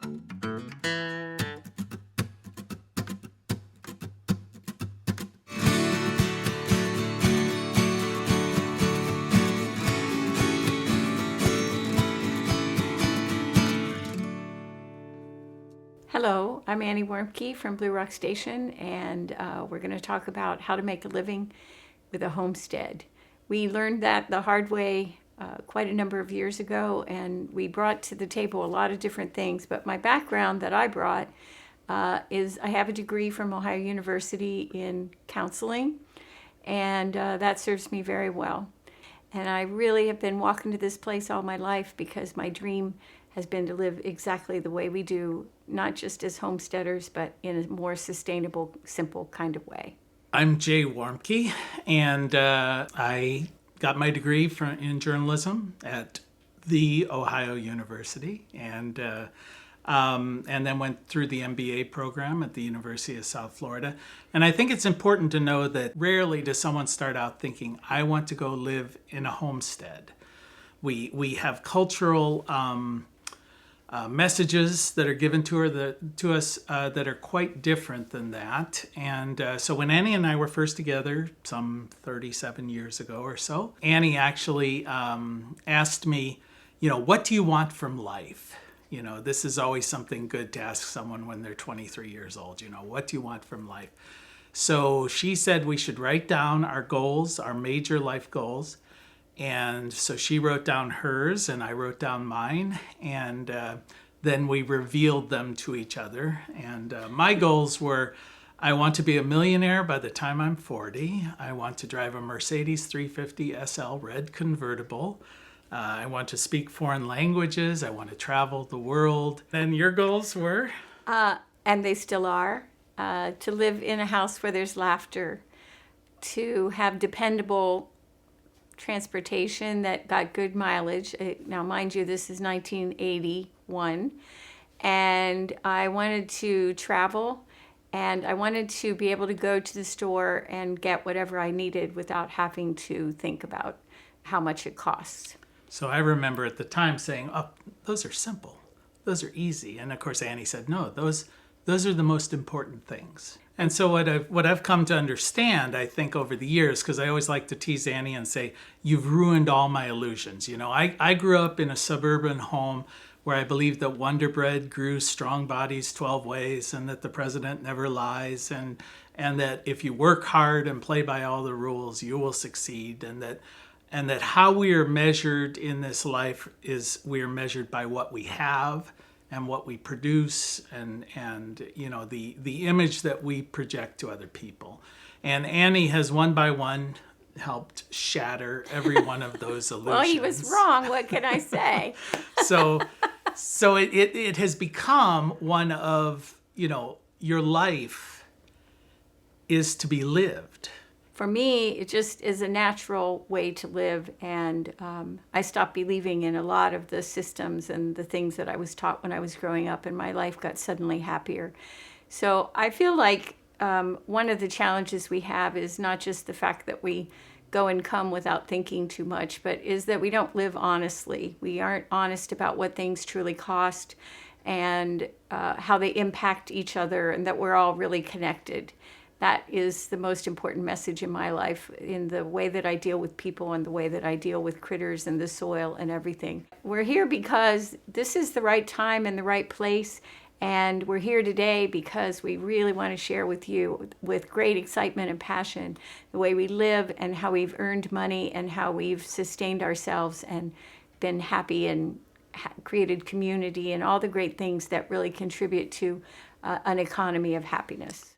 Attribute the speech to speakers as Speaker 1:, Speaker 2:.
Speaker 1: Hello, I'm Annie Warmke from Blue Rock Station, and we're going to talk about how to make a living with a homestead. We learned that the hard way quite a number of years ago, and we brought to the table a lot of different things. But my background that I brought is I have a degree from Ohio University in counseling, and that serves me very well. And I really have been walking to this place all my life because my dream has been to live exactly the way we do, not just as homesteaders, but in a more sustainable, simple kind of way.
Speaker 2: I'm Jay Warmke, and I got my degree in journalism at the Ohio University, and then went through the MBA program at the University of South Florida. And I think it's important to know that rarely does someone start out thinking, I want to go live in a homestead. We have cultural messages that are given to us that are quite different than that. And so when Annie and I were first together, some 37 years ago or so, Annie actually asked me, what do you want from life? This is always something good to ask someone when they're 23 years old, what do you want from life? So she said we should write down our goals, our major life goals. And so she wrote down hers and I wrote down mine, and then we revealed them to each other. And my goals were, I want to be a millionaire by the time I'm 40. I want to drive a Mercedes 350 SL red convertible. I want to speak foreign languages. I want to travel the world. And your goals were?
Speaker 1: And they still are. To live in a house where there's laughter, to have dependable transportation that got good mileage. Now, mind you, this is 1981, and I wanted to travel, and I wanted to be able to go to the store and get whatever I needed without having to think about how much it costs.
Speaker 2: So I remember at the time saying, oh, those are simple. Those are easy. And of course, Annie said, no, those are the most important things. And so what I've come to understand, I think, over the years, because I always like to tease Annie and say, you've ruined all my illusions. I grew up in a suburban home where I believed that Wonder Bread grew strong bodies 12 ways, and that the president never lies, and that if you work hard and play by all the rules, you will succeed, and that how we are measured in this life is we are measured by what we have and what we produce, and the image that we project to other people. And Annie has one by one helped shatter every one of those illusions.
Speaker 1: Well, he was wrong. What can I say?
Speaker 2: So it has become one of, your life is to be lived.
Speaker 1: For me, it just is a natural way to live, and I stopped believing in a lot of the systems and the things that I was taught when I was growing up, and my life got suddenly happier. So I feel like one of the challenges we have is not just the fact that we go and come without thinking too much, but is that we don't live honestly. We aren't honest about what things truly cost and how they impact each other, and that we're all really connected. That is the most important message in my life, in the way that I deal with people and the way that I deal with critters and the soil and everything. We're here because this is the right time and the right place, and we're here today because we really want to share with you, with great excitement and passion, the way we live and how we've earned money and how we've sustained ourselves and been happy and created community and all the great things that really contribute to an economy of happiness.